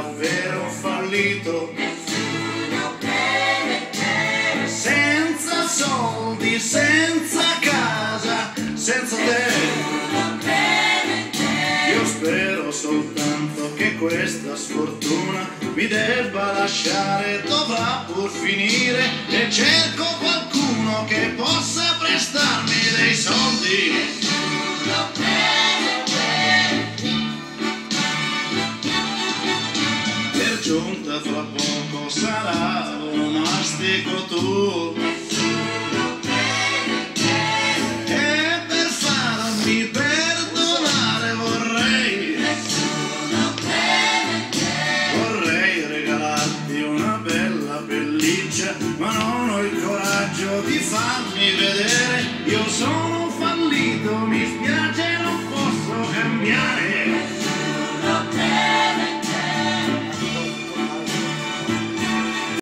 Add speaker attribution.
Speaker 1: davvero fallito. Senza soldi, senza casa, senza te. Io spero soltanto che questa sfortuna mi debba lasciare, dovrà pur finire, e cerco qualcuno che possa prestarmi dei soldi. Per giunta fra poco sarà onomastico tu, e per farmi perdonare vorrei regalarti una bella pelliccia, ma non ho il coraggio di farmi vedere. Io sono